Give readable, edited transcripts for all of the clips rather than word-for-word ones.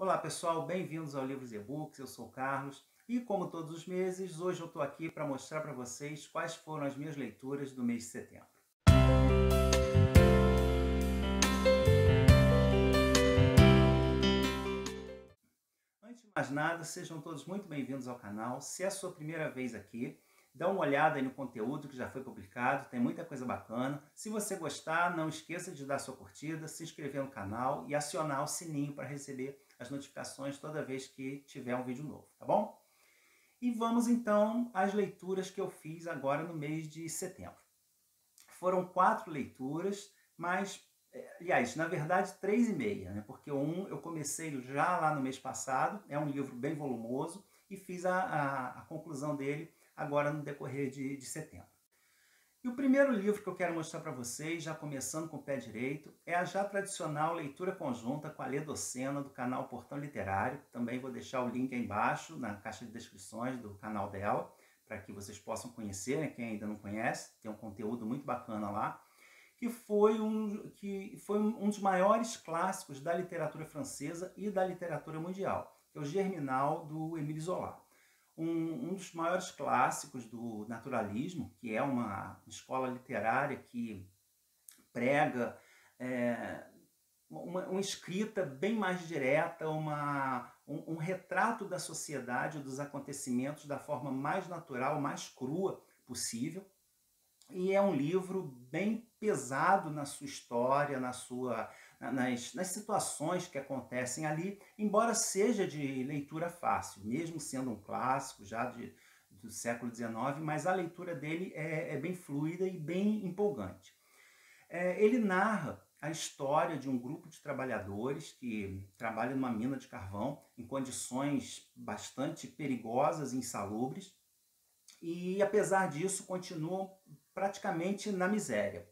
Olá pessoal, bem-vindos ao Livros e E-Books, eu sou o Carlos e como todos os meses, hoje eu estou aqui para mostrar para vocês quais foram as minhas leituras do mês de setembro. Antes de mais nada, sejam todos muito bem-vindos ao canal. Se é a sua primeira vez aqui, dá uma olhada aí no conteúdo que já foi publicado, tem muita coisa bacana. Se você gostar, não esqueça de dar sua curtida, se inscrever no canal e acionar o sininho para receber as notificações toda vez que tiver um vídeo novo, tá bom? E vamos então às leituras que eu fiz agora no mês de setembro. Foram 4 leituras, mas, aliás, na verdade 3,5, né? Porque eu comecei já lá no mês passado, é um livro bem volumoso, e fiz a conclusão dele agora no decorrer de setembro. E o primeiro livro que eu quero mostrar para vocês, já começando com o pé direito, é a já tradicional leitura conjunta com a Lê Docena, do canal Portão Literário. Também vou deixar o link aí embaixo, na caixa de descrições do canal dela, para que vocês possam conhecer, né? Quem ainda não conhece, tem um conteúdo muito bacana lá. Que foi um dos maiores clássicos da literatura francesa e da literatura mundial, que é o Germinal, do Émile Zola. Um dos maiores clássicos do naturalismo, que é uma escola literária que prega uma escrita bem mais direta, um retrato da sociedade, dos acontecimentos da forma mais natural, mais crua possível. E é um livro bem pesado na sua história, nas situações que acontecem ali, embora seja de leitura fácil, mesmo sendo um clássico já do século XIX, mas a leitura dele é bem fluida e bem empolgante. Ele narra a história de um grupo de trabalhadores que trabalham numa mina de carvão em condições bastante perigosas e insalubres, e apesar disso continuam praticamente na miséria,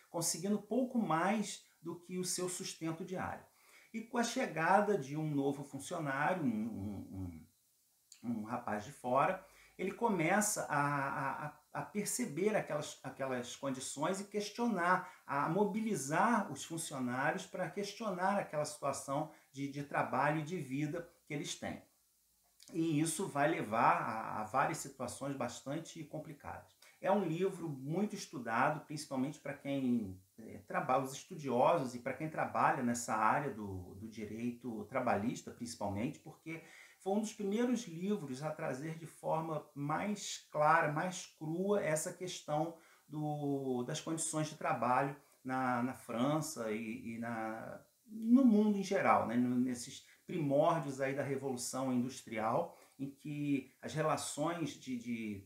conseguindo pouco mais do que o seu sustento diário. E com a chegada de um novo funcionário, um rapaz de fora, ele começa a perceber aquelas condições e questionar, a mobilizar os funcionários para questionar aquela situação de trabalho e de vida que eles têm. E isso vai levar a várias situações bastante complicadas. É um livro muito estudado, principalmente para quem trabalha, os estudiosos, e para quem trabalha nessa área do direito trabalhista, principalmente, porque foi um dos primeiros livros a trazer de forma mais clara, mais crua, essa questão das condições de trabalho na França e no mundo em geral, né? Nesses primórdios aí da Revolução Industrial, em que as relações de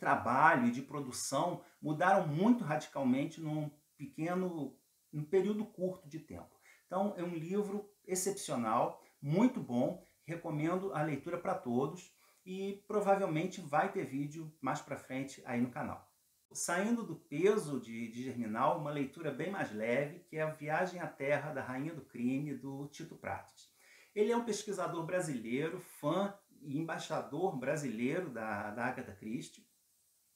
trabalho e de produção mudaram muito radicalmente num período curto de tempo. Então é um livro excepcional, muito bom, recomendo a leitura para todos e provavelmente vai ter vídeo mais para frente aí no canal. Saindo do peso de Germinal, uma leitura bem mais leve, que é A Viagem à Terra da Rainha do Crime, do Tito Prates. Ele é um pesquisador brasileiro, fã e embaixador brasileiro da Agatha Christie.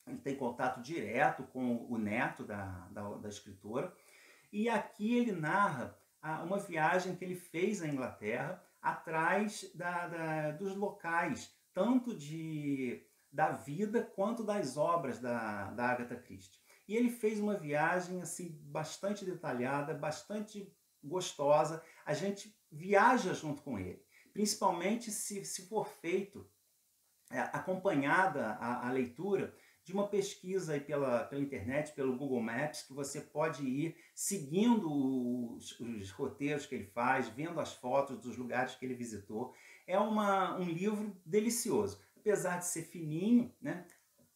Ele tem contato direto com o neto da escritora. E aqui ele narra uma viagem que ele fez à Inglaterra, atrás dos locais, tanto da vida quanto das obras da Agatha Christie. E ele fez uma viagem assim bastante detalhada, bastante gostosa. A gente viaja junto com ele, principalmente se for feito acompanhada a leitura de uma pesquisa aí pela internet, pelo Google Maps, que você pode ir seguindo os roteiros que ele faz, vendo as fotos dos lugares que ele visitou. É um livro delicioso. Apesar de ser fininho, né,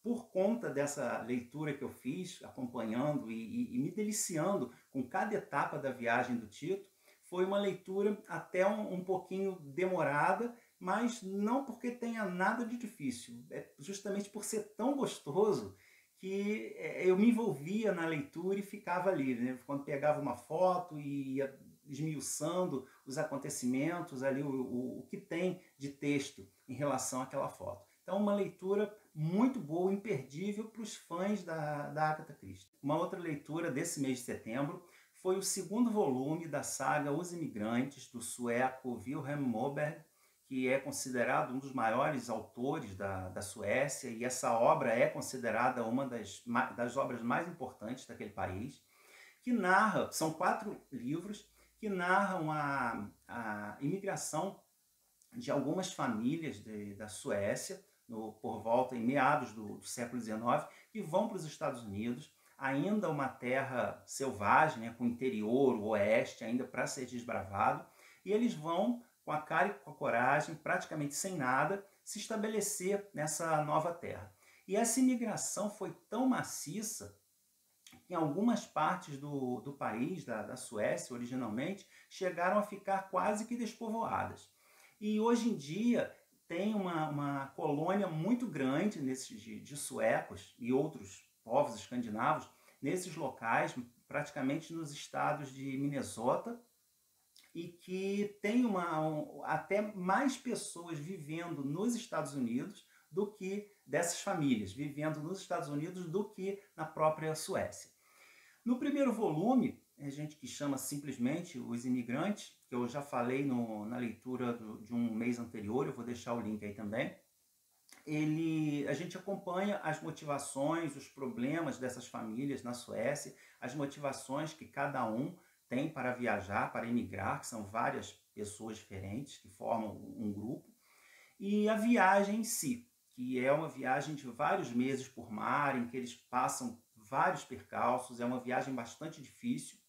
por conta dessa leitura que eu fiz, acompanhando e me deliciando com cada etapa da viagem do Tito, foi uma leitura até um pouquinho demorada, mas não porque tenha nada de difícil, é justamente por ser tão gostoso que eu me envolvia na leitura e ficava ali, né? Quando pegava uma foto e ia esmiuçando os acontecimentos ali, o que tem de texto em relação àquela foto. Então, uma leitura muito boa, imperdível para os fãs da Agatha Christie. Uma outra leitura desse mês de setembro foi o segundo volume da saga Os Imigrantes, do sueco Vilhelm Moberg, que é considerado um dos maiores autores da Suécia, e essa obra é considerada uma das obras mais importantes daquele país, que narra, são 4 livros, que narram a imigração de algumas famílias da Suécia, por volta, em meados do século XIX, que vão para os Estados Unidos, ainda uma terra selvagem, né, com interior, o oeste, ainda para ser desbravado, e eles vão, com a cara e com a coragem, praticamente sem nada, se estabelecer nessa nova terra. E essa imigração foi tão maciça que em algumas partes do país, da Suécia, originalmente, chegaram a ficar quase que despovoadas. E hoje em dia tem uma colônia muito grande de suecos e outros povos escandinavos nesses locais, praticamente nos estados de Minnesota, e que tem até mais pessoas vivendo nos Estados Unidos do que dessas famílias, vivendo nos Estados Unidos do que na própria Suécia. No primeiro volume, a gente que chama simplesmente Os Imigrantes, que eu já falei na leitura de um mês anterior, eu vou deixar o link aí também, a gente acompanha as motivações, os problemas dessas famílias na Suécia, as motivações que cada um tem para viajar, para emigrar, que são várias pessoas diferentes que formam um grupo, e a viagem em si, que é uma viagem de vários meses por mar, em que eles passam vários percalços, é uma viagem bastante difícil,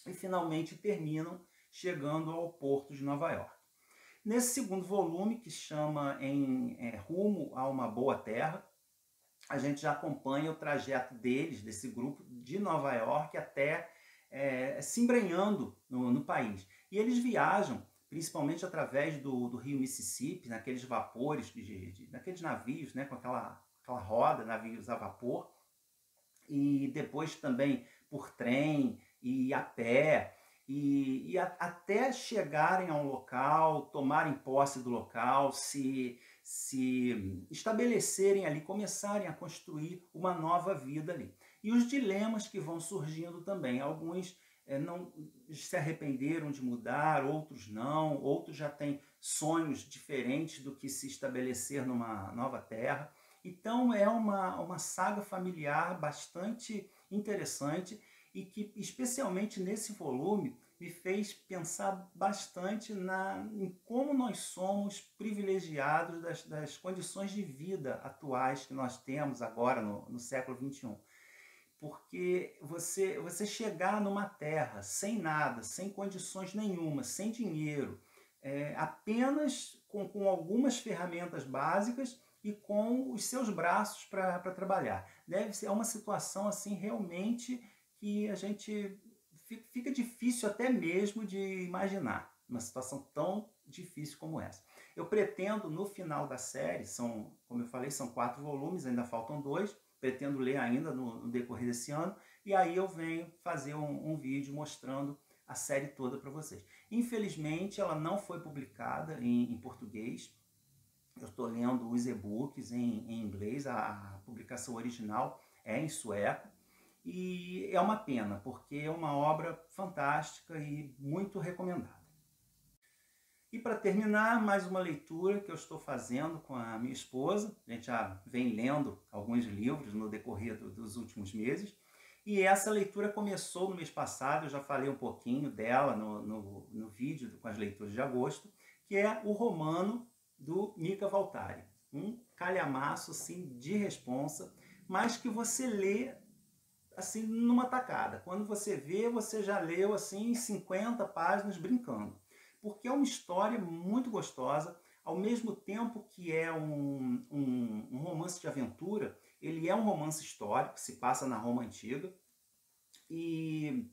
e finalmente terminam chegando ao porto de Nova York. Nesse segundo volume, que chama Rumo a uma Boa Terra, a gente já acompanha o trajeto deles, desse grupo, de Nova York até se embrenhando no país. E eles viajam principalmente através do rio Mississippi, naqueles vapores, naqueles navios, né, com aquela roda, navios a vapor, e depois também por trem e a pé, até chegarem a um local, tomarem posse do local, se estabelecerem ali, começarem a construir uma nova vida ali. E os dilemas que vão surgindo também. Alguns não se arrependeram de mudar, outros não, outros já têm sonhos diferentes do que se estabelecer numa nova terra. Então é uma saga familiar bastante interessante e que, especialmente nesse volume, me fez pensar bastante em como nós somos privilegiados das condições de vida atuais que nós temos agora no século XXI. Porque você chegar numa terra sem nada, sem condições nenhuma, sem dinheiro, apenas com algumas ferramentas básicas e com os seus braços para trabalhar. Deve ser uma situação assim realmente que a gente fica difícil até mesmo de imaginar uma situação tão difícil como essa. Eu pretendo, no final da série, como eu falei, são 4 volumes, ainda faltam 2, pretendo ler ainda no decorrer desse ano, e aí eu venho fazer um vídeo mostrando a série toda para vocês. Infelizmente, ela não foi publicada em português. Eu estou lendo os e-books em inglês, a publicação original é em sueco, e é uma pena, porque é uma obra fantástica e muito recomendada. E para terminar, mais uma leitura que eu estou fazendo com a minha esposa. A gente já vem lendo alguns livros no decorrer dos últimos meses, e essa leitura começou no mês passado, eu já falei um pouquinho dela no vídeo com as leituras de agosto, que é o Romano, do Mika Waltari. Um calhamaço assim, de responsa, mas que você lê assim numa tacada. Quando você vê, você já leu assim 50 páginas brincando. Porque é uma história muito gostosa, ao mesmo tempo que é um romance de aventura, ele é um romance histórico, se passa na Roma Antiga, e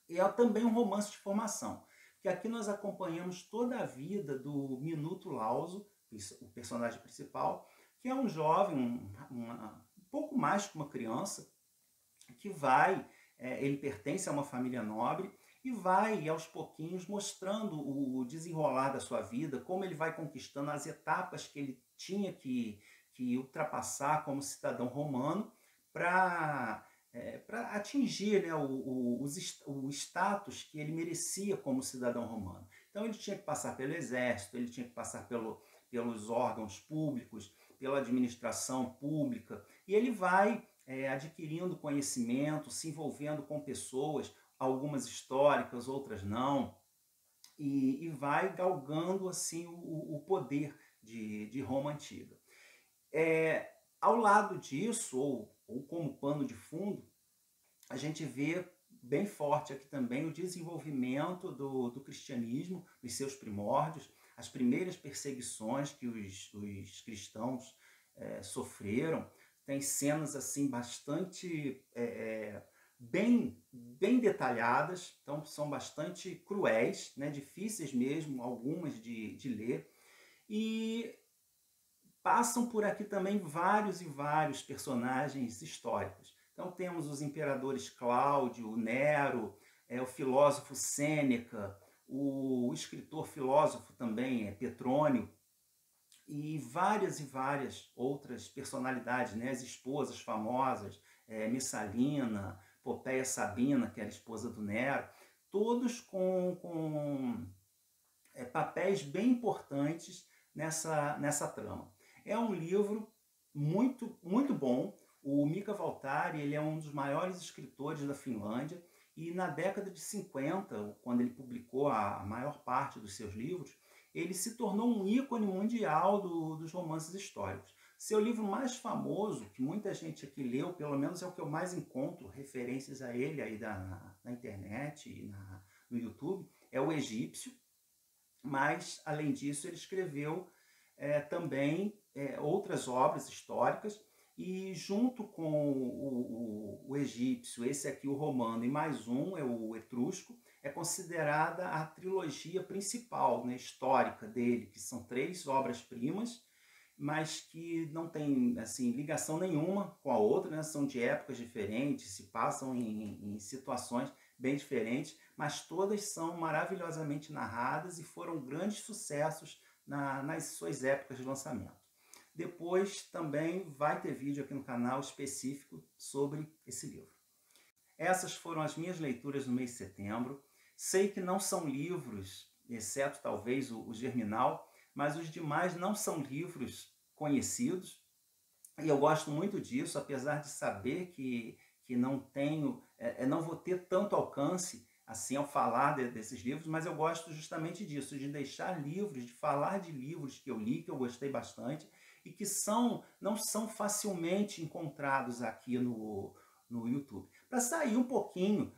é também um romance de formação. Que aqui nós acompanhamos toda a vida do Minuto Lauso, o personagem principal, que é um jovem, um pouco mais que uma criança, que ele pertence a uma família nobre e vai aos pouquinhos mostrando o desenrolar da sua vida, como ele vai conquistando as etapas que ele tinha que ultrapassar como cidadão romano para para atingir, né, o status que ele merecia como cidadão romano. Então ele tinha que passar pelo exército, ele tinha que passar pelos órgãos públicos, pela administração pública, e ele vai adquirindo conhecimento, se envolvendo com pessoas, algumas históricas, outras não, e vai galgando assim o poder de Roma antiga. Ao lado disso, ou como pano de fundo, a gente vê bem forte aqui também o desenvolvimento do cristianismo, dos seus primórdios, as primeiras perseguições que os cristãos sofreram. Tem cenas assim bastante bem detalhadas, então são bastante cruéis, né, difíceis mesmo, algumas de ler, e passam por aqui também vários e vários personagens históricos. Então temos os imperadores Cláudio, Nero, o filósofo Sêneca, o escritor filósofo também Petrônio, e várias outras personalidades, né? As esposas famosas, Messalina, Popeia Sabina, que era esposa do Nero, todos com papéis bem importantes nessa trama. É um livro muito bom. O Mika Waltari, ele é um dos maiores escritores da Finlândia, e na década de 50, quando ele publicou a maior parte dos seus livros, ele se tornou um ícone mundial dos romances históricos. Seu livro mais famoso, que muita gente aqui leu, pelo menos é o que eu mais encontro referências a ele aí na internet e no YouTube, é O Egípcio. Mas, além disso, ele escreveu também outras obras históricas, e junto com o egípcio, esse aqui o romano, e mais um, é o etrusco, é considerada a trilogia principal, né, histórica dele, que são 3 obras-primas, mas que não tem assim, ligação nenhuma com a outra, né? São de épocas diferentes, se passam em situações bem diferentes, mas todas são maravilhosamente narradas e foram grandes sucessos nas suas épocas de lançamento. Depois também vai ter vídeo aqui no canal específico sobre esse livro. Essas foram as minhas leituras no mês de setembro. Sei que não são livros, exceto talvez o Germinal, mas os demais não são livros conhecidos. E eu gosto muito disso, apesar de saber que não tenho, não vou ter tanto alcance assim ao falar desses livros, mas eu gosto justamente disso, de deixar livros, de falar de livros que eu li, que eu gostei bastante, e que não são facilmente encontrados aqui no YouTube. Para sair um pouquinho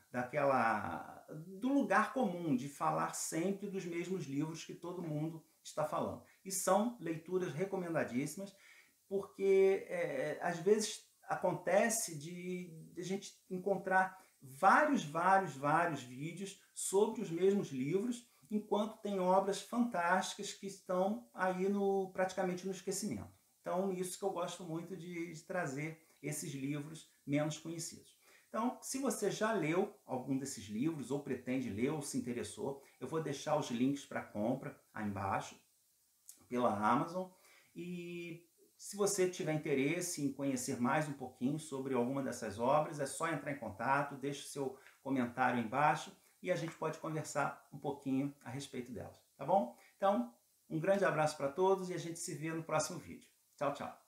do lugar comum, de falar sempre dos mesmos livros que todo mundo está falando. E são leituras recomendadíssimas, porque às vezes acontece de a gente encontrar vários vídeos sobre os mesmos livros, enquanto tem obras fantásticas que estão aí praticamente no esquecimento. Então, isso que eu gosto muito de trazer esses livros menos conhecidos. Então, se você já leu algum desses livros, ou pretende ler, ou se interessou, eu vou deixar os links para compra aí embaixo, pela Amazon. E se você tiver interesse em conhecer mais um pouquinho sobre alguma dessas obras, é só entrar em contato, deixe o seu comentário aí embaixo e a gente pode conversar um pouquinho a respeito delas, tá bom? Então, um grande abraço para todos e a gente se vê no próximo vídeo. Tchau, tchau!